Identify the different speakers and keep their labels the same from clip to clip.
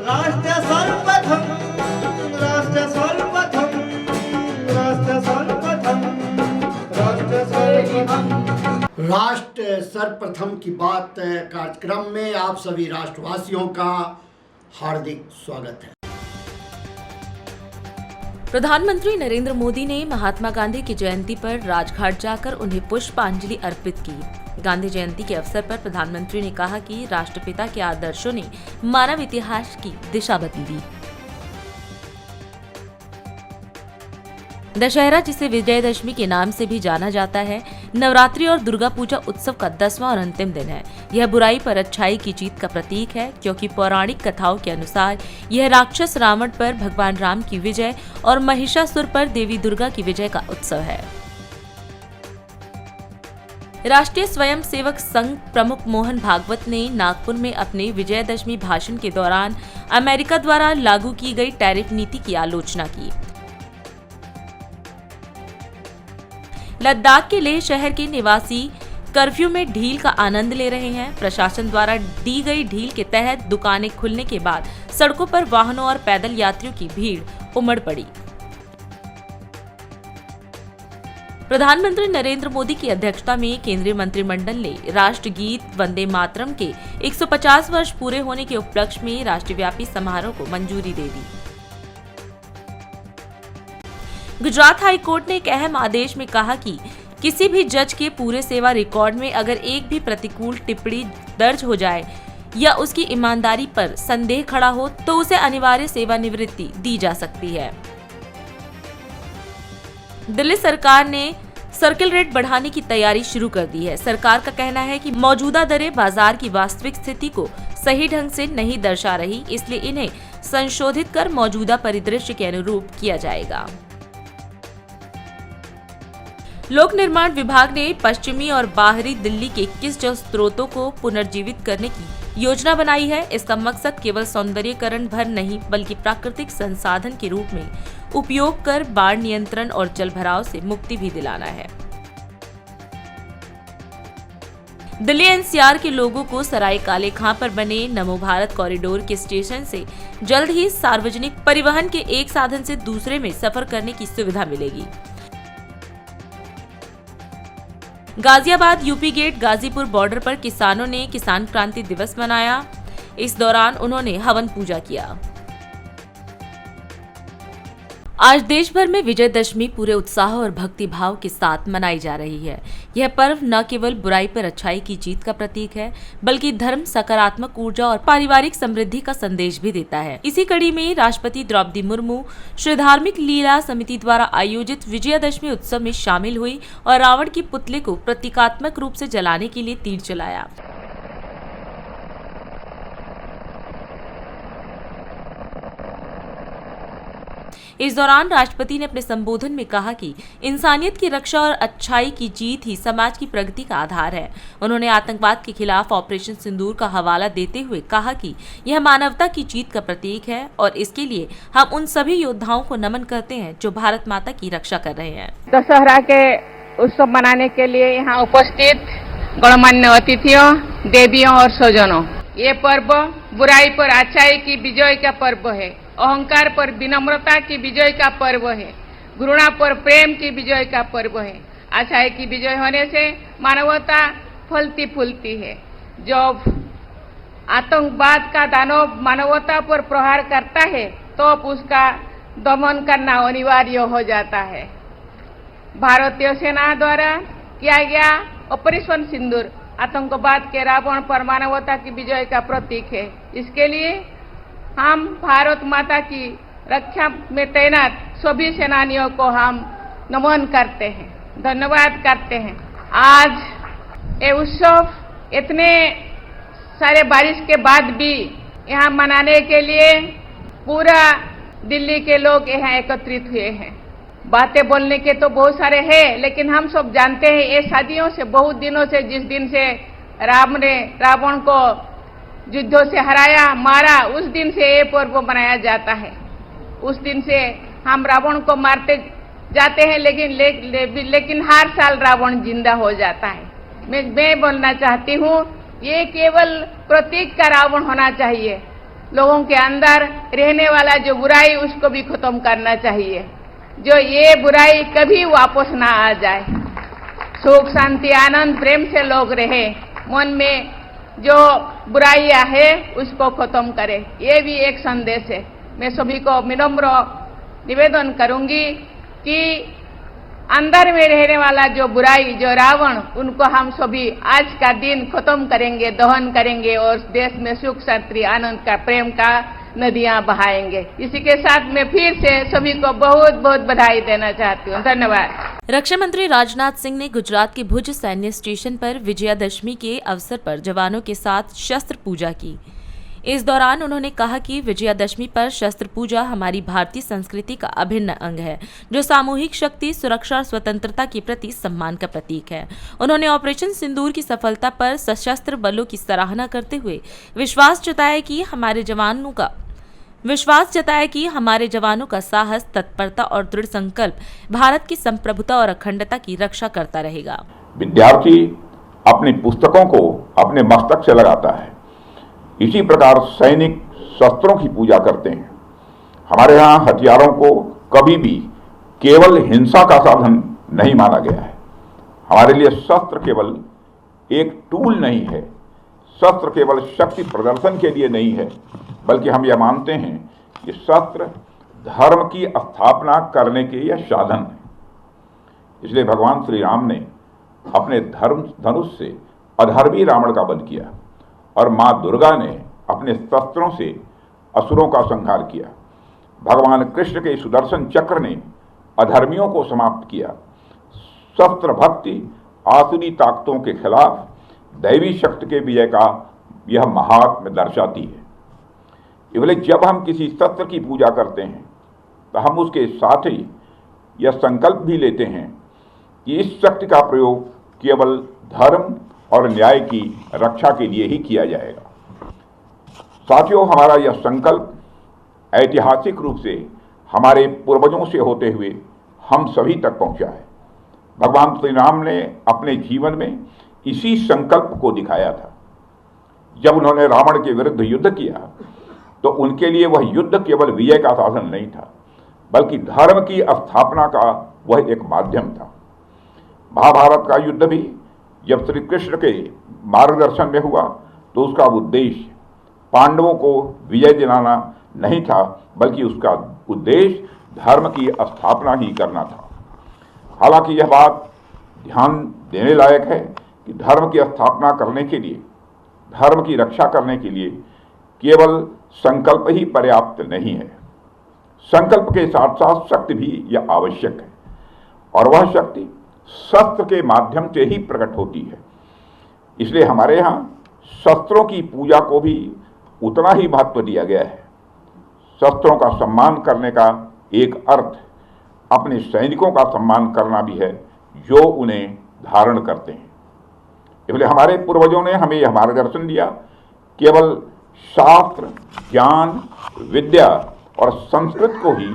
Speaker 1: राष्ट्र सर्वप्रथम, राष्ट्र सर्वप्रथम, राष्ट्र सर्वप्रथम, राष्ट्र सर्वप्रथम।
Speaker 2: राष्ट्र सर्वप्रथम की बात कार्यक्रम में आप सभी राष्ट्रवासियों का हार्दिक स्वागत है।
Speaker 3: प्रधानमंत्री नरेंद्र मोदी ने महात्मा गांधी की जयंती पर राजघाट जाकर उन्हें पुष्पांजलि अर्पित की। गांधी जयंती के अवसर पर प्रधानमंत्री ने कहा कि राष्ट्रपिता के आदर्शों ने मानव इतिहास की दिशा बदल दी। दशहरा, जिसे विजयदशमी के नाम से भी जाना जाता है, नवरात्रि और दुर्गा पूजा उत्सव का 10वां और अंतिम दिन है। यह बुराई पर अच्छाई की जीत का प्रतीक है, क्योंकि पौराणिक कथाओं के अनुसार यह राक्षस रावण पर भगवान राम की विजय और महिषासुर पर देवी दुर्गा की विजय का उत्सव है। राष्ट्रीय स्वयंसेवक संघ प्रमुख मोहन भागवत ने नागपुर में अपने विजयदशमी भाषण के दौरान अमेरिका द्वारा लागू की गई टैरिफ नीति की आलोचना की। लद्दाख के लेह शहर के निवासी कर्फ्यू में ढील का आनंद ले रहे हैं। प्रशासन द्वारा दी गई ढील के तहत दुकानें खुलने के बाद सड़कों पर वाहनों और पैदल यात्रियों की भीड़ उमड़ पड़ी। प्रधानमंत्री नरेंद्र मोदी की अध्यक्षता में केंद्रीय मंत्रिमंडल ने राष्ट्रगीत वंदे मातरम के 150 वर्ष पूरे होने के उपलक्ष्य में राष्ट्रव्यापी समारोह को मंजूरी दे दी। गुजरात हाई कोर्ट ने एक अहम आदेश में कहा कि किसी भी जज के पूरे सेवा रिकॉर्ड में अगर एक भी प्रतिकूल टिप्पणी दर्ज हो जाए या उसकी ईमानदारी पर संदेह खड़ा हो तो उसे अनिवार्य सेवानिवृत्ति दी जा सकती है। दिल्ली सरकार ने सर्किल रेट बढ़ाने की तैयारी शुरू कर दी है। सरकार का कहना है कि मौजूदा दरें बाजार की वास्तविक स्थिति को सही ढंग से नहीं दर्शा रही, इसलिए इन्हें संशोधित कर मौजूदा परिदृश्य के अनुरूप किया जाएगा। लोक निर्माण विभाग ने पश्चिमी और बाहरी दिल्ली के 21 जल स्रोतों को पुनर्जीवित करने की योजना बनाई है। इसका मकसद केवल सौंदर्यीकरण भर नहीं, बल्कि प्राकृतिक संसाधन के रूप में उपयोग कर बाढ़ नियंत्रण और जलभराव से मुक्ति भी दिलाना है। दिल्ली एनसीआर के लोगों को सराय काले खां पर बने नमो भारत कॉरिडोर के स्टेशन से जल्द ही सार्वजनिक परिवहन के एक साधन से दूसरे में सफर करने की सुविधा मिलेगी। Ghaziabad UP gate Ghazipur border पर किसानों ने किसान क्रांति दिवस मनाया। इस दौरान उन्होंने हवन पूजा किया। आज देश भर में विजयदशमी पूरे उत्साह और भक्ति भाव के साथ मनाई जा रही है। यह पर्व न केवल बुराई पर अच्छाई की जीत का प्रतीक है, बल्कि धर्म, सकारात्मक ऊर्जा और पारिवारिक समृद्धि का संदेश भी देता है। इसी कड़ी में राष्ट्रपति द्रौपदी मुर्मू श्री धार्मिक लीला समिति द्वारा आयोजित विजयदशमी उत्सव में शामिल हुई और रावण की पुतले को प्रतीकात्मक रूप से जलाने के लिए तीर चलाया। इस दौरान राष्ट्रपति ने अपने संबोधन में कहा कि इंसानियत की रक्षा और अच्छाई की जीत ही समाज की प्रगति का आधार है। उन्होंने आतंकवाद के खिलाफ ऑपरेशन सिंदूर का हवाला देते हुए कहा कि यह मानवता की जीत का प्रतीक है और इसके लिए हम उन सभी योद्धाओं को नमन करते हैं जो भारत माता की रक्षा कर रहे हैं।
Speaker 4: दशहरा के उत्सव मनाने के लिए यहाँ उपस्थित गणमान्य अतिथियों, देवियों और स्वजनों, ये पर्व बुराई पर अच्छाई की विजय का पर्व है। अहंकार पर विनम्रता की विजय का पर्व है। घृणा पर प्रेम की विजय का पर्व है। अच्छाई की विजय होने से मानवता फलती फूलती है। जब आतंकवाद का दानव मानवता पर प्रहार करता है तो उसका दमन करना अनिवार्य हो जाता है। भारतीय सेना द्वारा किया गया ऑपरेशन सिंदूर आतंकवाद के रावण पर मानवता की विजय का प्रतीक है। इसके लिए हम भारत माता की रक्षा में तैनात सभी सेनानियों को हम नमन करते हैं, धन्यवाद करते हैं। आज ये उत्सव इतने सारे बारिश के बाद भी यहाँ मनाने के लिए पूरा दिल्ली के लोग यहाँ एकत्रित हुए हैं। बातें बोलने के तो बहुत सारे हैं, लेकिन हम सब जानते हैं ये सदियों से, बहुत दिनों से, जिस दिन से राम ने रावण को युद्धों से हराया, मारा, उस दिन से ये पर्व मनाया जाता है। उस दिन से हम रावण को मारते जाते हैं, लेकिन हर साल रावण जिंदा हो जाता है। मैं बोलना चाहती हूँ, ये केवल प्रतीक का रावण होना चाहिए। लोगों के अंदर रहने वाला जो बुराई उसको भी खत्म करना चाहिए, जो ये बुराई कभी वापस ना आ जाए। सुख शांति आनंद प्रेम से लोग रहे, मन में जो बुराइयां है उसको खत्म करे, ये भी एक संदेश है। मैं सभी को विनम्र निवेदन करूंगी कि अंदर में रहने वाला जो बुराई, जो रावण, उनको हम सभी आज का दिन खत्म करेंगे, दहन करेंगे और देश में सुख शांति आनंद का प्रेम का नदियां बहाएंगे। इसी के साथ मैं फिर से सभी को बहुत बहुत बधाई देना चाहती हूँ। धन्यवाद।
Speaker 3: रक्षा मंत्री राजनाथ सिंह ने गुजरात के भुज सैन्य स्टेशन पर विजयादशमी के अवसर पर जवानों के साथ शस्त्र पूजा की। इस दौरान उन्होंने कहा कि विजयादशमी पर शस्त्र पूजा हमारी भारतीय संस्कृति का अभिन्न अंग है, जो सामूहिक शक्ति, सुरक्षा और स्वतंत्रता के प्रति सम्मान का प्रतीक है। उन्होंने ऑपरेशन सिंदूर की सफलता पर सशस्त्र बलों की सराहना करते हुए विश्वास जताया कि हमारे जवानों का साहस, तत्परता और दृढ़ संकल्प भारत की संप्रभुता और अखंडता की रक्षा करता रहेगा।
Speaker 5: विद्यार्थी अपनी पुस्तकों को अपने मस्तक से लगाता है, इसी प्रकार सैनिक शस्त्रों की पूजा करते हैं। हमारे यहाँ हथियारों को कभी भी केवल हिंसा का साधन नहीं माना गया है। हमारे लिए शस्त्र केवल एक टूल नहीं है, शस्त्र केवल शक्ति प्रदर्शन के लिए नहीं है, बल्कि हम यह मानते हैं कि शस्त्र धर्म की स्थापना करने के यह साधन है। इसलिए भगवान श्री राम ने अपने धर्म धनुष से अधर्मी रावण का वध किया और माँ दुर्गा ने अपने शस्त्रों से असुरों का संहार किया। भगवान कृष्ण के सुदर्शन चक्र ने अधर्मियों को समाप्त किया। शस्त्र भक्ति आसुरी ताकतों के खिलाफ दैवी शक्ति के विजय का यह महात्म्य दर्शाती है। इसलिए जब हम किसी शस्त्र की पूजा करते हैं तो हम उसके साथ ही यह संकल्प भी लेते हैं कि इस शक्ति का प्रयोग केवल धर्म और न्याय की रक्षा के लिए ही किया जाएगा। साथियों, हमारा यह संकल्प ऐतिहासिक रूप से हमारे पूर्वजों से होते हुए हम सभी तक पहुंचा है। भगवान श्री राम ने अपने जीवन में इसी संकल्प को दिखाया था। जब उन्होंने रावण के विरुद्ध युद्ध किया तो उनके लिए वह युद्ध केवल विजय का साधन नहीं था, बल्कि धर्म की स्थापना का वह एक माध्यम था। महाभारत का युद्ध भी जब श्री कृष्ण के मार्गदर्शन में हुआ तो उसका उद्देश्य पांडवों को विजय दिलाना नहीं था, बल्कि उसका उद्देश्य धर्म की स्थापना ही करना था। हालांकि यह बात ध्यान देने लायक है कि धर्म की स्थापना करने के लिए, धर्म की रक्षा करने के लिए केवल संकल्प ही पर्याप्त नहीं है। संकल्प के साथ साथ शक्ति भी यह आवश्यक है, और वह शक्ति शस्त्र के माध्यम से ही प्रकट होती है। इसलिए हमारे यहाँ शस्त्रों की पूजा को भी उतना ही महत्व दिया गया है। शस्त्रों का सम्मान करने का एक अर्थ अपने सैनिकों का सम्मान करना भी है जो उन्हें धारण करते हैं। इसलिए हमारे पूर्वजों ने हमें यह मार्गदर्शन दिया, केवल शास्त्र, ज्ञान, विद्या और संस्कृत को ही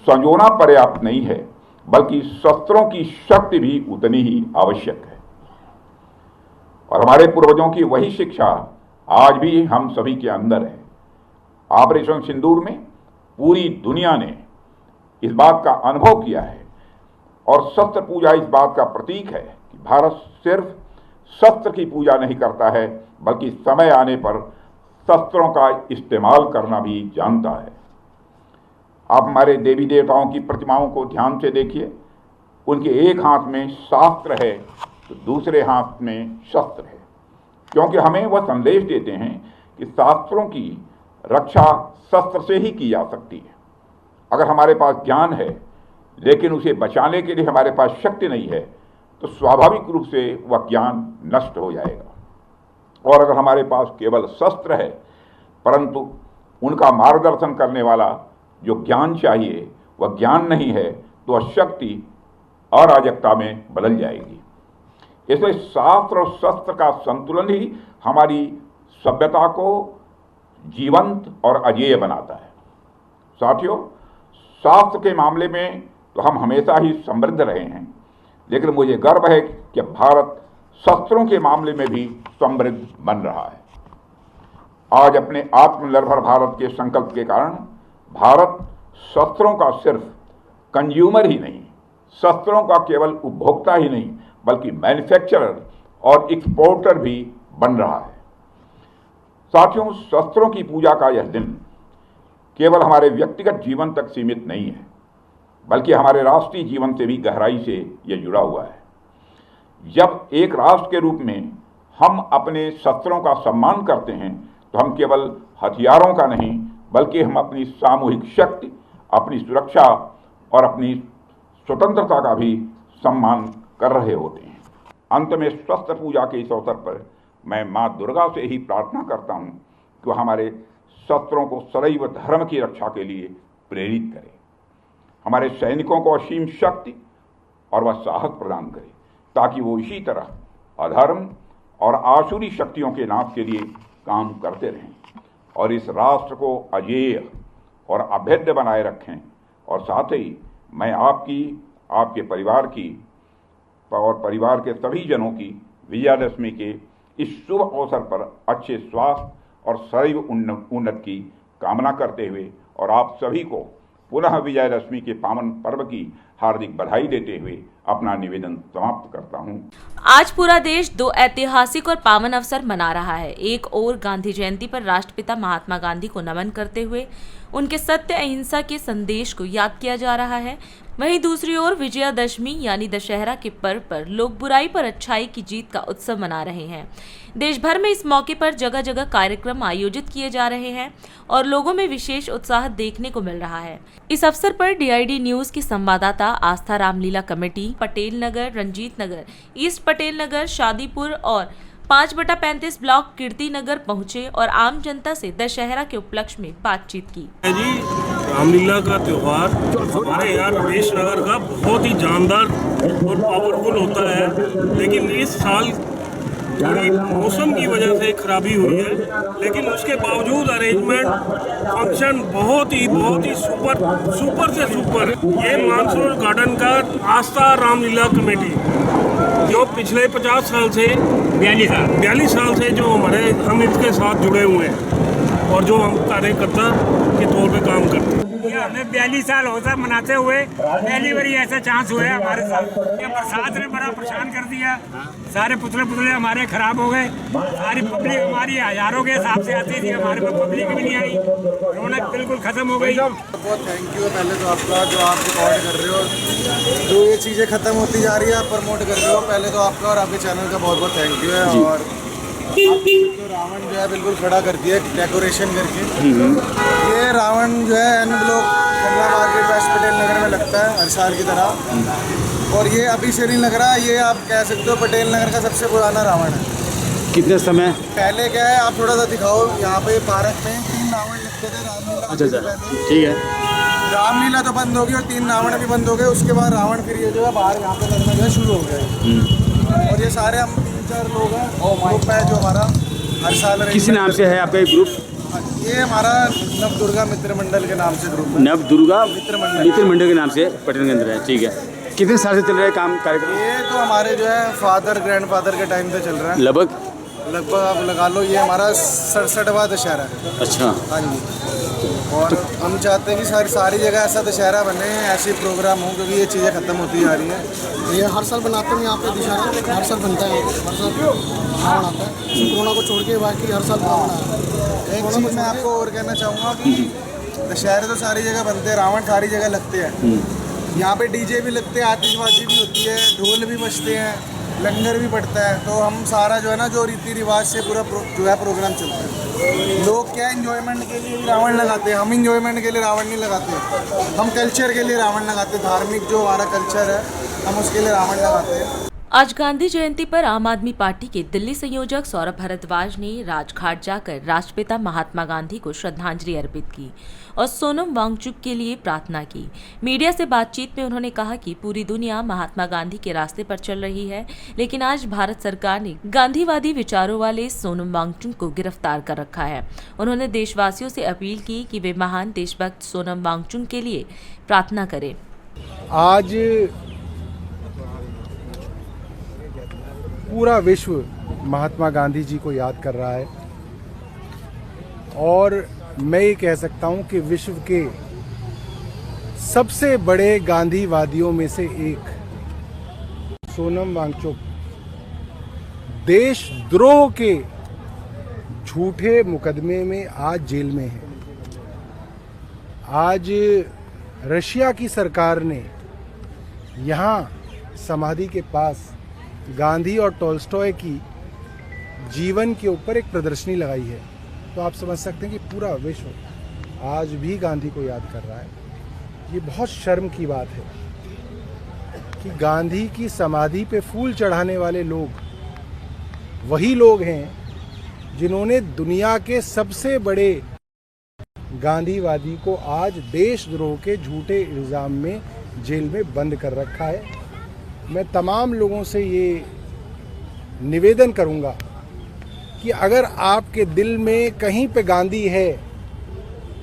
Speaker 5: संजोना पर्याप्त नहीं है, बल्कि शस्त्रों की शक्ति भी उतनी ही आवश्यक है। और हमारे पूर्वजों की वही शिक्षा आज भी हम सभी के अंदर है। ऑपरेशन सिंदूर में पूरी दुनिया ने इस बात का अनुभव किया है, और शस्त्र पूजा इस बात का प्रतीक है कि भारत सिर्फ शस्त्र की पूजा नहीं करता है, बल्कि समय आने पर शस्त्रों का इस्तेमाल करना भी जानता है। आप हमारे देवी देवताओं की प्रतिमाओं को ध्यान से देखिए, उनके एक हाथ में शास्त्र है तो दूसरे हाथ में शस्त्र है, क्योंकि हमें वह संदेश देते हैं कि शास्त्रों की रक्षा शस्त्र से ही की जा सकती है। अगर हमारे पास ज्ञान है लेकिन उसे बचाने के लिए हमारे पास शक्ति नहीं है तो स्वाभाविक रूप से वह ज्ञान नष्ट हो जाएगा। और अगर हमारे पास केवल शस्त्र है परंतु उनका मार्गदर्शन करने वाला जो ज्ञान चाहिए वह ज्ञान नहीं है तो वह शक्ति अराजकता में बदल जाएगी। इसलिए शास्त्र और शस्त्र का संतुलन ही हमारी सभ्यता को जीवंत और अजेय बनाता है। साथियों, शास्त्र के मामले में तो हम हमेशा ही समृद्ध रहे हैं, लेकिन मुझे गर्व है कि भारत शस्त्रों के मामले में भी समृद्ध बन रहा है। आज अपने आत्मनिर्भर भारत के संकल्प के कारण भारत शस्त्रों का सिर्फ कंज्यूमर ही नहीं, शस्त्रों का केवल उपभोक्ता ही नहीं, बल्कि मैन्युफैक्चरर और एक्सपोर्टर भी बन रहा है। साथियों, शस्त्रों की पूजा का यह दिन केवल हमारे व्यक्तिगत जीवन तक सीमित नहीं है, बल्कि हमारे राष्ट्रीय जीवन से भी गहराई से यह जुड़ा हुआ है। जब एक राष्ट्र के रूप में हम अपने शस्त्रों का सम्मान करते हैं तो हम केवल हथियारों का नहीं, बल्कि हम अपनी सामूहिक शक्ति, अपनी सुरक्षा और अपनी स्वतंत्रता का भी सम्मान कर रहे होते हैं। अंत में शस्त्र पूजा के इस अवसर पर मैं माँ दुर्गा से ही प्रार्थना करता हूँ कि वह हमारे शस्त्रों को सदैव धर्म की रक्षा के लिए प्रेरित करे, हमारे सैनिकों को असीम शक्ति और वह साहस प्रदान करे, ताकि वो इसी तरह अधर्म और आसुरी शक्तियों के नाश के लिए काम करते रहें और इस राष्ट्र को अजेय और अभेद्य बनाए रखें। और साथ ही मैं आपकी, आपके परिवार की और परिवार के सभी जनों की विजयादशमी के इस शुभ अवसर पर अच्छे स्वास्थ्य और सदैव उन्नति की कामना करते हुए और आप सभी को पुनः विजयादशमी के पावन पर्व की हार्दिक बधाई देते हुए अपना निवेदन समाप्त करता हूं।
Speaker 3: आज पूरा देश दो ऐतिहासिक और पावन अवसर मना रहा है। एक ओर गांधी जयंती पर राष्ट्रपिता महात्मा गांधी को नमन करते हुए उनके सत्य अहिंसा के संदेश को याद किया जा रहा है, वहीं दूसरी ओर विजयादशमी यानी दशहरा के पर्व पर लोग बुराई पर अच्छाई की जीत का उत्सव मना रहे हैं। देश भर में इस मौके पर जगह जगह कार्यक्रम आयोजित किए जा रहे हैं और लोगों में विशेष उत्साह देखने को मिल रहा है। इस अवसर पर DID न्यूज की संवाददाता आस्था रामलीला कमेटी पटेल नगर, रंजीत नगर, ईस्ट पटेल नगर, शादीपुर और 5/35 ब्लॉक कीर्ति नगर पहुंचे और आम जनता से दशहरा के उपलक्ष्य में बातचीत की।
Speaker 6: जी, रामलीला का त्योहार हमारे यहाँ रमेश नगर का बहुत ही जानदार और पावरफुल होता है, लेकिन इस साल थोड़ी मौसम की वजह से खराबी हुई है, लेकिन उसके बावजूद अरेंजमेंट फंक्शन बहुत ही सुपर से सुपर। ये मानसून गार्डन का आस्था रामलीला कमेटी जो पिछले 50 साल से 42 साल से जो हम इसके साथ जुड़े हुए हैं और जो हम कार्यकर्ता के तौर पे काम करते हैं।
Speaker 7: हमें 42 साल होता मनाते हुए पहली बार ऐसा चांस हुआ है हमारे साथ। ये बरसात ने बड़ा परेशान कर दिया, सारे पुतले हमारे खराब हो गए, सारी पब्लिक हमारी हजारों के हिसाब से आती थी, हमारे में पब्लिक भी नहीं आई, रौनक बिल्कुल खत्म हो गई।
Speaker 8: बहुत थैंक यू है पहले तो आपका, जो आप रिकॉर्ड कर रहे हो, जो ये चीज़ें खत्म होती जा रही है, आप प्रमोट कर रहे हो, पहले तो आपका और आपके चैनल का बहुत बहुत थैंक यू है। और तो रावण जो है बिल्कुल खड़ा कर दिया डेकोरेशन करके। ये रावण जो है N block Khanna market west Patel Nagar में लगता है हर साल की तरह, और ये अभी से नहीं लग रहा, ये आप कह सकते हो पटेल नगर का सबसे पुराना रावण है।
Speaker 9: कितने समय
Speaker 8: पहले क्या है, आप थोड़ा सा दिखाओ, यहाँ पे पार्क में 3 रावण लगते थे रामलीला।
Speaker 9: अच्छा, ठीक है।
Speaker 8: रामलीला तो बंद हो गई और 3 रावण भी बंद हो गए, उसके बाद रावण फिर ये जो है बाहर यहाँ पे लगना जो है शुरू हो गया। और ये सारे हम 3-4 लोग हैं, ग्रुप है जो हमारा हर साल।
Speaker 9: किसी नाम से है आपका ग्रुप?
Speaker 8: ये हमारा नव दुर्गा मित्र मंडल के नाम से ग्रुप है।
Speaker 9: नव दुर्गा मित्र मंडल के नाम से पटेल के अंदर है, ठीक है। कितने साल से चल रहा है काम कार्यक्रम?
Speaker 8: ये तो हमारे जो है फादर ग्रैंडफादर के टाइम से चल रहा है, लगभग आप लगा लो, ये हमारा 67वां दशहरा है।
Speaker 9: अच्छा,
Speaker 8: हाँ जी। और हम चाहते हैं कि सारी जगह ऐसा दशहरा बने, ऐसे प्रोग्राम हो, क्योंकि ये चीज़ें ख़त्म होती जा रही हैं। ये हर साल बनाते हैं यहाँ पे दशहरा, हर साल बनता है, हर साल रावण आता है, कोरोना को छोड़ के बाकी हर साल रावण आता है। एक चीज़ मैं आपको और कहना चाहूँगा कि दशहरे तो सारी जगह बनते हैं, रावण सारी जगह लगते हैं, यहाँ पे डीजे भी लगते हैं, आतिशबाजी भी होती है, ढोल भी बजते हैं, लंगर भी पड़ता है। तो हम सारा जो है ना, जो रीति रिवाज से पूरा जो है प्रोग्राम चलता है। लोग क्या एंजॉयमेंट के लिए रावण लगाते हैं, हम एंजॉयमेंट के लिए रावण नहीं लगाते, हम कल्चर के लिए रावण लगाते हैं। धार्मिक जो हमारा कल्चर है, हम उसके लिए रावण लगाते हैं।
Speaker 3: आज गांधी जयंती पर आम आदमी पार्टी के दिल्ली संयोजक सौरभ भारद्वाज ने राजघाट जाकर राष्ट्रपिता महात्मा गांधी को श्रद्धांजलि अर्पित की और सोनम वांगचुक के लिए प्रार्थना की। मीडिया से बातचीत में उन्होंने कहा कि पूरी दुनिया महात्मा गांधी के रास्ते पर चल रही है, लेकिन आज भारत सरकार ने गांधीवादी विचारों वाले सोनम वांगचुक को गिरफ्तार कर रखा है। उन्होंने देशवासियों से अपील की कि वे महान देशभक्त सोनम वांगचुक के लिए प्रार्थना करें।
Speaker 10: आज पूरा विश्व महात्मा गांधी जी को याद कर रहा है।
Speaker 8: और मैं ये कह सकता हूँ कि विश्व के सबसे बड़े गांधीवादियों में से एक सोनम वांगचुक देशद्रोह के झूठे मुकदमे में आज जेल में है। आज रशिया की सरकार ने यहाँ समाधि के पास गांधी और टॉल्स्टॉय की जीवन के ऊपर एक प्रदर्शनी लगाई है। तो आप समझ सकते हैं कि पूरा विश्व आज भी गांधी को याद कर रहा है। ये बहुत शर्म की बात है कि गांधी की समाधि पे फूल चढ़ाने वाले लोग वही लोग हैं जिन्होंने दुनिया के सबसे बड़े गांधीवादी को आज देशद्रोह के झूठे इल्ज़ाम में जेल में बंद कर रखा है। मैं तमाम लोगों से ये निवेदन करूंगा कि अगर आपके दिल में कहीं पे गांधी है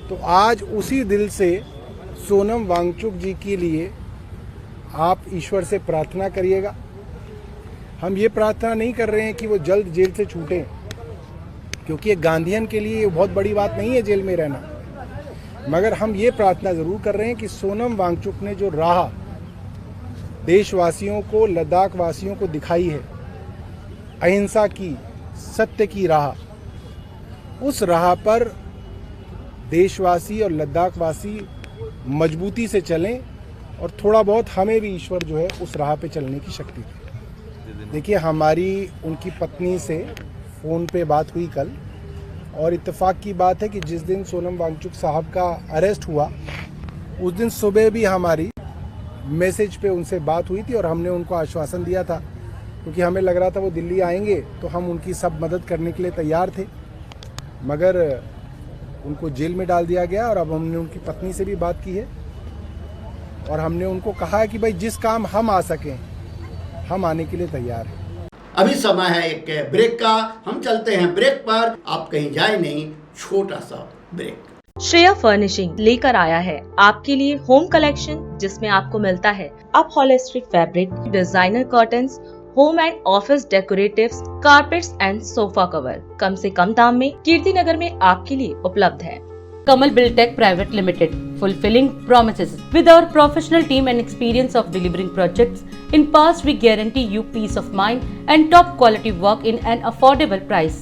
Speaker 8: तो आज उसी दिल से सोनम वांगचुक जी के लिए आप ईश्वर से प्रार्थना करिएगा। हम ये प्रार्थना नहीं कर रहे हैं कि वो जल्द जेल से छूटें, क्योंकि एक गांधीयन के लिए ये बहुत बड़ी बात नहीं है जेल में रहना, मगर हम ये प्रार्थना ज़रूर कर रहे हैं कि सोनम वांगचुक ने जो राह देशवासियों को, लद्दाख वासियों को दिखाई है, अहिंसा की, सत्य की राह, उस राह पर देशवासी और लद्दाख वासी मजबूती से चलें और थोड़ा बहुत हमें भी ईश्वर जो है उस राह पे चलने की शक्ति दे। देखिए, हमारी उनकी पत्नी से फ़ोन पे बात हुई कल, और इत्तेफाक की बात है कि जिस दिन सोनम वांगचुक साहब का अरेस्ट हुआ उस दिन सुबह भी हमारी मैसेज पे उनसे बात हुई थी और हमने उनको आश्वासन दिया था, क्योंकि हमें लग रहा था वो दिल्ली आएंगे तो हम उनकी सब मदद करने के लिए तैयार थे, मगर उनको जेल में डाल दिया गया। और अब हमने उनकी पत्नी से भी बात की है और हमने उनको कहा है कि भाई जिस काम हम आ सकें हम आने के लिए तैयार हैं।
Speaker 2: अभी समय है एक ब्रेक का, हम चलते हैं ब्रेक पर, आप कहीं जाए नहीं, छोटा सा ब्रेक।
Speaker 3: श्रेया फर्निशिंग लेकर आया है आपके लिए होम कलेक्शन, जिसमें आपको मिलता है upholstery fabric, designer curtains, home and office decoratives, carpets and sofa cover कम से कम दाम में कीर्ति नगर में आपके लिए उपलब्ध है। Kamal Buildtech Private Limited, fulfilling promises. With our professional team and experience of delivering projects, in past we guarantee you peace of mind and top quality work in an affordable price.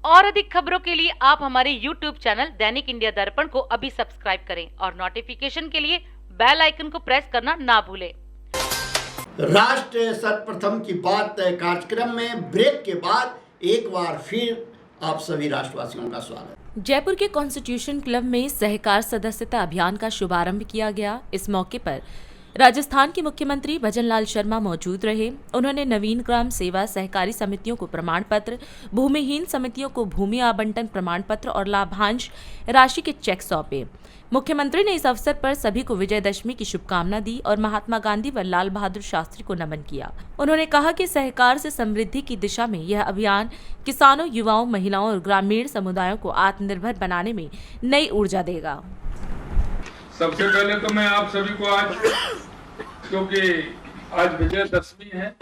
Speaker 3: और अधिक खबरों के लिए आप हमारे YouTube channel दैनिक India दर्पण को अभी सब्सक्राइब करें और नोटिफिकेशन के लिए बेल आइकन को प्रेस करना ना भूलें।
Speaker 2: राष्ट्र सर्वप्रथम की बात कार्यक्रम में ब्रेक के बाद एक बार फिर आप सभी राष्ट्रवासियों का स्वागत।
Speaker 3: जयपुर के कॉन्स्टिट्यूशन क्लब में सहकार सदस्यता अभियान का शुभारंभ किया गया। इस मौके पर राजस्थान के मुख्यमंत्री भजनलाल शर्मा मौजूद रहे। उन्होंने नवीन ग्राम सेवा सहकारी समितियों को प्रमाण पत्र, भूमिहीन समितियों को भूमि आवंटन प्रमाण पत्र और लाभांश राशि के चेक सौंपे। मुख्यमंत्री ने इस अवसर पर सभी को विजयदशमी की शुभकामना दी और महात्मा गांधी व लाल बहादुर शास्त्री को नमन किया। उन्होंने कहा कि सहकार से समृद्धि की दिशा में यह अभियान किसानों, युवाओं, महिलाओं और ग्रामीण समुदायों को आत्मनिर्भर बनाने में नई ऊर्जा देगा।
Speaker 10: सबसे पहले तो मैं आप सभी को आज, क्योंकि आज विजयदशमी है,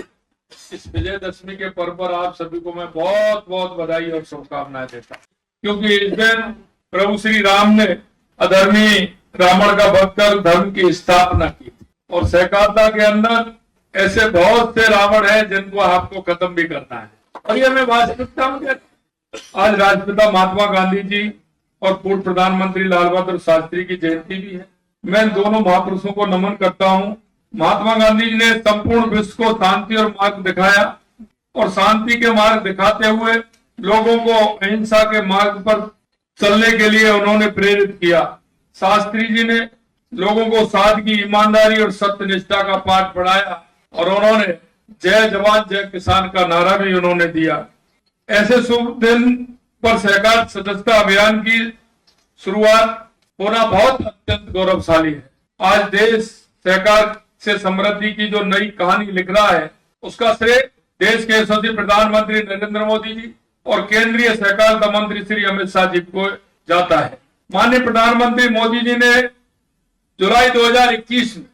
Speaker 10: इस विजयदशमी के पर्व पर आप सभी को मैं बहुत बहुत बधाई और शुभकामनाएं देता हूँ, क्योंकि इस दिन प्रभु श्री राम ने अधर्मी रावण का वध कर धर्म की स्थापना की और सहकारिता के अंदर ऐसे बहुत से रावण हैं जिनको आपको खत्म भी करना है। और ये मैं वास्तविकता में आज राष्ट्रपिता महात्मा गांधी जी और पूर्व प्रधानमंत्री लाल बहादुर शास्त्री की जयंती भी है। मैं दोनों महापुरुषों को नमन करता हूँ। महात्मा गांधी जी ने संपूर्ण विश्व को शांति और मार्ग दिखाया और शांति के मार्ग दिखाते हुए लोगों को अहिंसा के मार्ग पर चलने के लिए उन्होंने प्रेरित किया। शास्त्री जी ने लोगों को सादगी, ईमानदारी और सत्यनिष्ठा का पाठ पढ़ाया और उन्होंने जय जवान जय किसान का नारा भी उन्होंने दिया। ऐसे शुभ दिन पर सहकार सदस्यता अभियान की शुरुआत होना बहुत अत्यंत गौरवशाली है। आज देश सहकार से समृद्धि की जो नई कहानी लिख रहा है, उसका श्रेय देश के यशस्वी प्रधानमंत्री नरेंद्र मोदी जी और केंद्रीय सहकारिता मंत्री श्री अमित शाह जी को जाता है। माननीय प्रधानमंत्री मोदी जी ने जुलाई 2021 में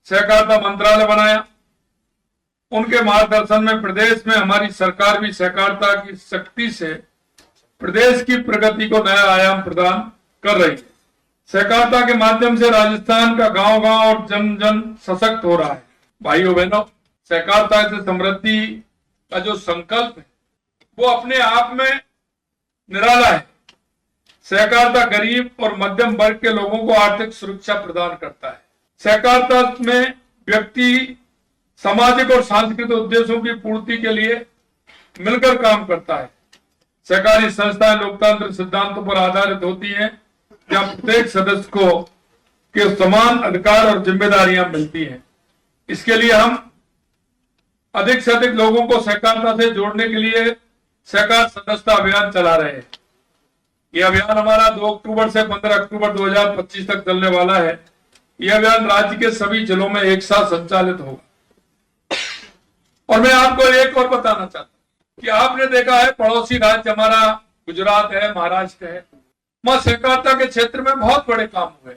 Speaker 10: सहकारिता मंत्रालय बनाया। उनके मार्गदर्शन में प्रदेश में हमारी सरकार भी सहकारिता की शक्ति से प्रदेश की प्रगति को नया आयाम प्रदान कर रही है। सहकारिता के माध्यम से राजस्थान का गांव-गांव और जन-जन सशक्त हो रहा है। भाइयों बहनों, सहकारिता से समृद्धि का जो संकल्प है वो अपने आप में निराला है। सहकारिता गरीब और मध्यम वर्ग के लोगों को आर्थिक सुरक्षा प्रदान करता है। सहकारिता में व्यक्ति सामाजिक और सांस्कृतिक उद्देश्यों की पूर्ति के लिए मिलकर काम करता है। सहकारी संस्थाएं लोकतांत्रिक सिद्धांतों पर आधारित होती हैं, जहां प्रत्येक सदस्य को के समान अधिकार और जिम्मेदारियां मिलती हैं। इसके लिए हम अधिक से अधिक लोगों को सहकारिता से जोड़ने के लिए सहकार सदस्यता अभियान चला रहे हैं। यह अभियान हमारा 2 अक्टूबर से 15 अक्टूबर 2025 तक चलने वाला है। यह अभियान राज्य के सभी जिलों में एक साथ संचालित होगा। और मैं आपको एक और बताना चाहता हूं कि आपने देखा है पड़ोसी राज्य हमारा गुजरात है, महाराष्ट्र है, वहां सहकारिता के क्षेत्र में बहुत बड़े काम हुए।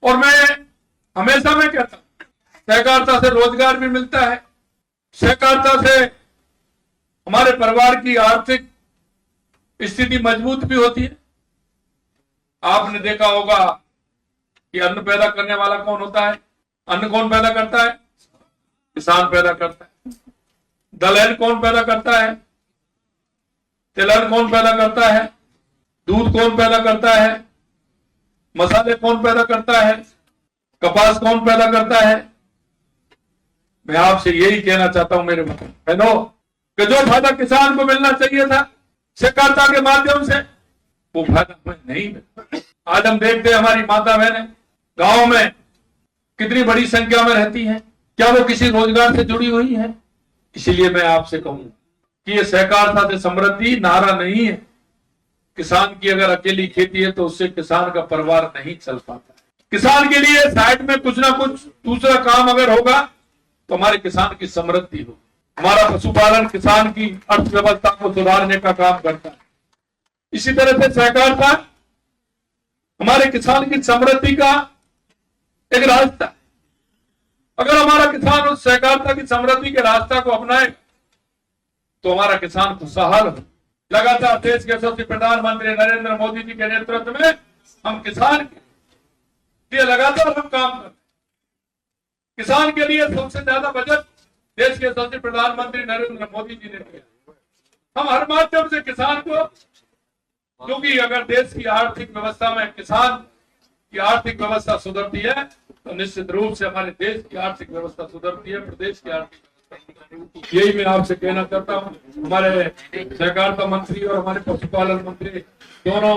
Speaker 10: और मैं हमेशा मैं कहता हूं सहकारिता से रोजगार भी मिलता है, सहकारिता से हमारे परिवार की आर्थिक स्थिति मजबूत भी होती है। आपने देखा होगा कि अन्न पैदा करने वाला कौन होता है? अन्न कौन पैदा करता है? किसान पैदा करता है। दलहन कौन पैदा करता है? तिलहन कौन पैदा करता है? दूध कौन पैदा करता है? मसाले कौन पैदा करता है? कपास कौन पैदा करता है? मैं आपसे यही कहना चाहता हूं मेरे बहनों कि जो फायदा किसान को मिलना चाहिए था सहकारिता के माध्यम से, वो फायदा हमें नहीं मिला। आज हम देखते हैं हमारी माता बहनें गांव में कितनी बड़ी संख्या में रहती हैं, क्या वो किसी रोजगार से जुड़ी हुई है? इसीलिए मैं आपसे कहूं कि ये सहकारिता से समृद्धि नारा नहीं है। किसान की अगर अकेली खेती है तो उससे किसान का परिवार नहीं चल पाता। किसान के लिए साइड में कुछ ना कुछ दूसरा काम अगर होगा तो हमारे किसान की समृद्धि हो। हमारा पशुपालन किसान की अर्थव्यवस्था को सुधारने का काम करता है। इसी तरह से सहकारिता हमारे किसान की समृद्धि का एक रास्ता है। अगर हमारा किसान उस सहकारिता की समृद्धि के रास्ता को अपनाए तो हमारा किसान खुशहाल हो। लगातार देश के यशस्वी प्रधानमंत्री नरेंद्र मोदी जी के नेतृत्व में हम किसान के लिए लगातार हम काम कर रहे हैं। किसान के लिए सबसे ज्यादा बजट देश के यशस्वी प्रधानमंत्री नरेंद्र मोदी जी ने दिया। हम हर माध्यम से किसान को, क्योंकि अगर देश की आर्थिक व्यवस्था में किसान की आर्थिक व्यवस्था सुधरती है तो निश्चित रूप से हमारे देश की आर्थिक व्यवस्था सुधरती है, प्रदेश की आर्थिक व्यवस्था। यही मैं आपसे कहना चाहता हूँ। हमारे सहकारिता मंत्री और हमारे पशुपालन मंत्री दोनों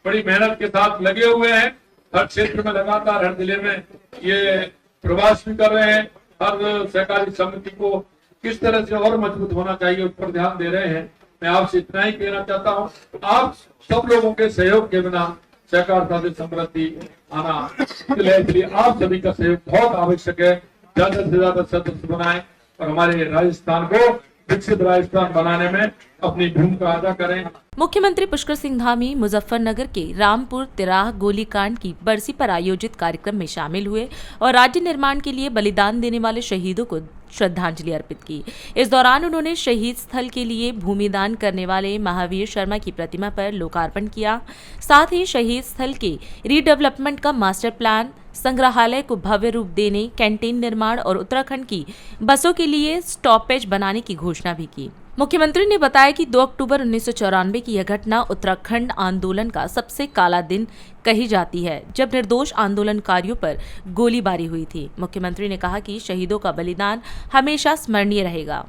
Speaker 10: बड़ी मेहनत के साथ लगे हुए हैं। हर क्षेत्र में लगातार हर जिले में ये प्रवास भी कर रहे हैं। हर सहकारी समिति को किस तरह से और मजबूत होना चाहिए उस पर ध्यान दे रहे हैं। मैं आपसे इतना ही कहना चाहता हूँ, आप सब लोगों के सहयोग के बिना सहकारिता से समृद्धि आना, इसलिए आप सभी का सहयोग बहुत आवश्यक है। ज्यादा से ज्यादा सदस्य बनाएं और हमारे राजस्थान को विकसित राजस्थान बनाने में अपनी भूमिका अदा करें।
Speaker 3: मुख्यमंत्री पुष्कर सिंह धामी मुजफ्फरनगर के रामपुर तिराह गोलीकांड की बरसी पर आयोजित कार्यक्रम में शामिल हुए और राज्य निर्माण के लिए बलिदान देने वाले शहीदों को श्रद्धांजलि अर्पित की। इस दौरान उन्होंने शहीद स्थल के लिए भूमिदान करने वाले महावीर शर्मा की प्रतिमा पर लोकार्पण किया। साथ ही शहीद स्थल के रीडेवलपमेंट का मास्टर प्लान, संग्रहालय को भव्य रूप देने, कैंटीन निर्माण और उत्तराखंड की बसों के लिए स्टॉपेज बनाने की घोषणा भी की। मुख्यमंत्री ने बताया कि 2 अक्टूबर 1994 की यह घटना उत्तराखंड आंदोलन का सबसे काला दिन कही जाती है, जब निर्दोष आंदोलनकारियों पर गोलीबारी हुई थी। मुख्यमंत्री ने कहा कि शहीदों का बलिदान हमेशा स्मरणीय रहेगा।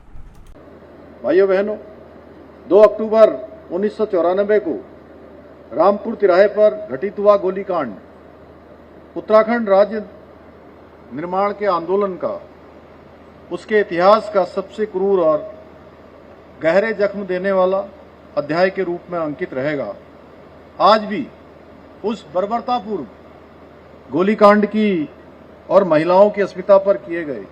Speaker 8: भाइयों बहनों, 2 अक्टूबर 1994 को रामपुर तिराहे पर घटित हुआ गोलीकांड उत्तराखंड राज्य निर्माण के आंदोलन का, उसके इतिहास का सबसे क्रूर और गहरे जख्म देने वाला अध्याय के रूप में अंकित रहेगा। आज भी उस बर्बरतापूर्व गोलीकांड की और महिलाओं की अस्मिता पर किए गए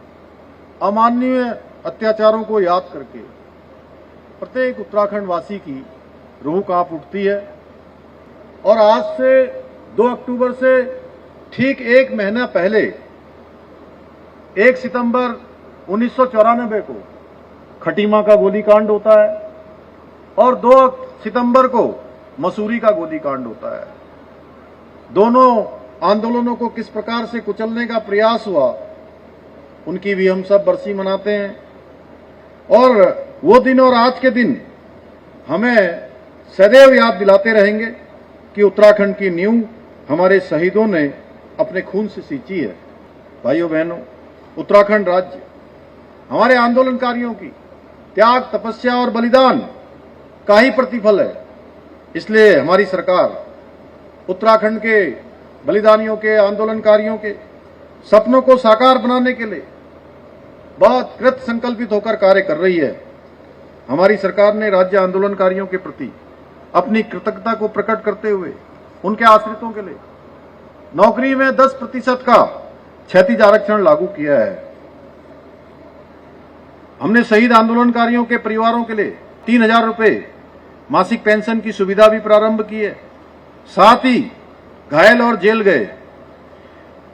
Speaker 8: अमानवीय अत्याचारों को याद करके प्रत्येक उत्तराखंड वासी की रूह कांप उठती है। और आज से 2 अक्टूबर से ठीक 1 महीना पहले 1 सितंबर 1994 को खटीमा का गोलीकांड होता है और 2 सितंबर को मसूरी का गोलीकांड होता है। दोनों आंदोलनों को किस प्रकार से कुचलने का प्रयास हुआ, उनकी भी हम सब बरसी मनाते हैं। और वो दिन और आज के दिन हमें सदैव याद दिलाते रहेंगे कि उत्तराखंड की नींव हमारे शहीदों ने अपने खून से सींची है। भाइयों बहनों, उत्तराखंड राज्य हमारे आंदोलनकारियों की त्याग, तपस्या और बलिदान का ही प्रतिफल है। इसलिए हमारी सरकार उत्तराखंड के बलिदानियों के, आंदोलनकारियों के सपनों को साकार बनाने के लिए बहुत कृत संकल्पित होकर कार्य कर रही है। हमारी सरकार ने राज्य आंदोलनकारियों के प्रति अपनी कृतज्ञता को प्रकट करते हुए उनके आश्रितों के लिए नौकरी में 10% का क्षैतिज आरक्षण लागू किया है। हमने शहीद आंदोलनकारियों के परिवारों के लिए 3000 रुपए मासिक पेंशन की सुविधा भी प्रारंभ की है। साथ ही घायल और जेल गए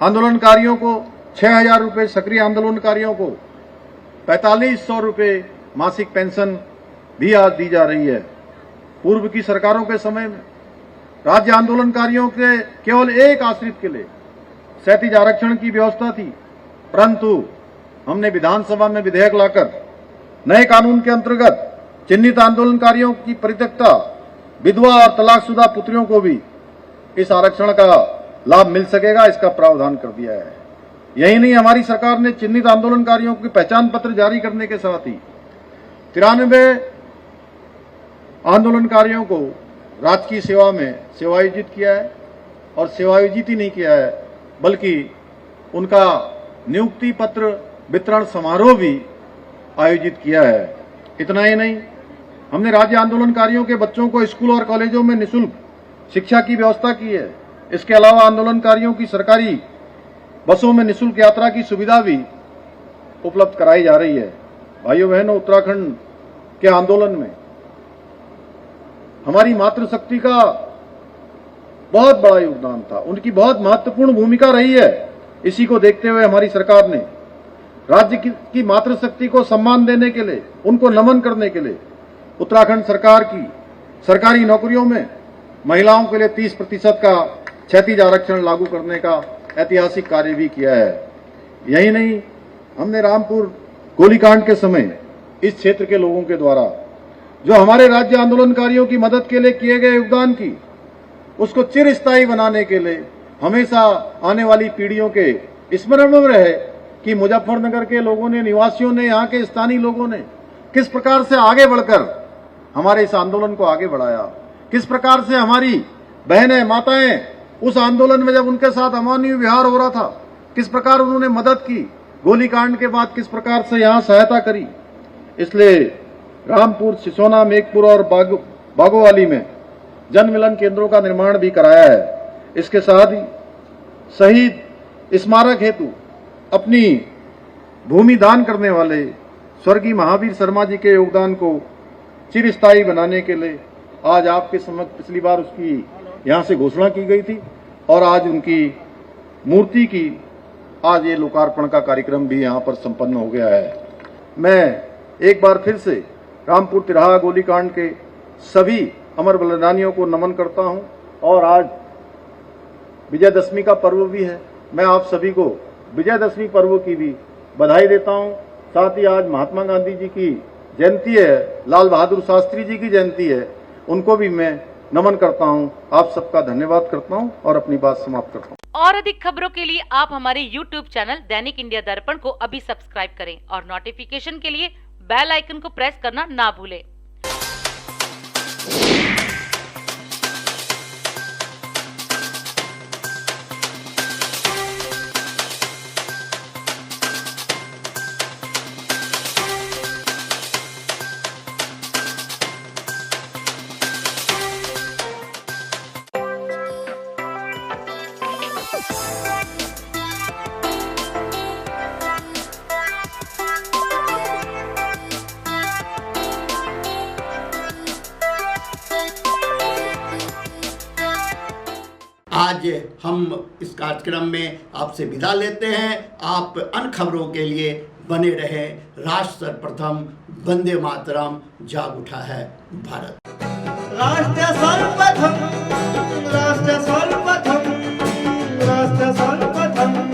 Speaker 8: आंदोलनकारियों को 6000 रुपए, सक्रिय आंदोलनकारियों को 4500 रुपए मासिक पेंशन भी आज दी जा रही है। पूर्व की सरकारों के समय में राज्य आंदोलनकारियों के केवल एक आश्रित के लिए क्षैतिज आरक्षण की व्यवस्था थी, परंतु हमने विधानसभा में विधेयक लाकर नए कानून के अंतर्गत चिन्हित आंदोलनकारियों की परित्यक्ता विधवा और तलाकशुदा पुत्रियों को भी इस आरक्षण का लाभ मिल सकेगा, इसका प्रावधान कर दिया है। यही नहीं, हमारी सरकार ने चिन्हित आंदोलनकारियों की पहचान पत्र जारी करने के साथ ही 93 आंदोलनकारियों को राजकीय सेवा में सेवायोजित किया है। और सेवायोजित ही नहीं किया है, बल्कि उनका नियुक्ति पत्र वितरण समारोह भी आयोजित किया है। इतना ही नहीं, हमने राज्य आंदोलनकारियों के बच्चों को स्कूल और कॉलेजों में निःशुल्क शिक्षा की व्यवस्था की है। इसके अलावा आंदोलनकारियों की सरकारी बसों में निःशुल्क यात्रा की सुविधा भी उपलब्ध कराई जा रही है। भाइयों बहनों, उत्तराखंड के आंदोलन में हमारी मातृशक्ति का बहुत बड़ा योगदान था, उनकी बहुत महत्वपूर्ण भूमिका रही है। इसी को देखते हुए हमारी सरकार ने राज्य की मातृशक्ति को सम्मान देने के लिए, उनको नमन करने के लिए उत्तराखंड सरकार की सरकारी नौकरियों में महिलाओं के लिए 30% का क्षैतिज आरक्षण लागू करने का ऐतिहासिक कार्य भी किया है। यही नहीं, हमने रामपुर गोलीकांड के समय इस क्षेत्र के लोगों के द्वारा जो हमारे राज्य आंदोलनकारियों की मदद के लिए किए गए योगदान की, उसको चिरस्थायी बनाने के लिए हमेशा आने वाली पीढ़ियों के स्मरण में रहे कि मुजफ्फरनगर के लोगों ने, निवासियों ने, यहाँ के स्थानीय लोगों ने किस प्रकार से आगे बढ़कर हमारे इस आंदोलन को आगे बढ़ाया, किस प्रकार से हमारी बहनें, माताएं उस आंदोलन में जब उनके साथ अमानवीय व्यवहार हो रहा था, किस प्रकार उन्होंने मदद की, गोलीकांड के बाद किस प्रकार से यहाँ सहायता करी। इसलिए रामपुर, सिसोना, मेघपुर और बागोवाली में जन मिलन केंद्रों का निर्माण भी कराया है। इसके साथ ही शहीद स्मारक हेतु अपनी भूमि दान करने वाले स्वर्गीय महावीर शर्मा जी के योगदान को चिरस्थायी बनाने के लिए आज आपके समक्ष पिछली बार उसकी यहाँ से घोषणा की गई थी और आज उनकी मूर्ति की आज ये लोकार्पण का कार्यक्रम भी यहाँ पर संपन्न हो गया है। मैं एक बार फिर से रामपुर तिराहा गोलीकांड के सभी अमर बलिदानियों को नमन करता हूं और आज विजयदशमी का पर्व भी है। मैं आप सभी को विजयदशमी पर्व की भी बधाई देता हूं। साथ ही आज महात्मा गांधी जी की जयंती है, लाल बहादुर शास्त्री जी की जयंती है, उनको भी मैं नमन करता हूं। आप सबका धन्यवाद करता हूं और अपनी बात समाप्त करता हूं।
Speaker 3: और अधिक खबरों के लिए आप हमारे YouTube चैनल दैनिक इंडिया दर्पण को अभी सब्सक्राइब करें और नोटिफिकेशन के लिए बेल आइकन को प्रेस करना ना भूलें।
Speaker 2: आज हम इस कार्यक्रम में आपसे विदा लेते हैं। आप अन्य खबरों के लिए बने रहे। राष्ट्र सर्वप्रथम, वंदे मातरम, जाग उठा है भारत।
Speaker 1: राष्ट्र सर्वप्रथम राष्ट्र सर्वप्रथम राष्ट्र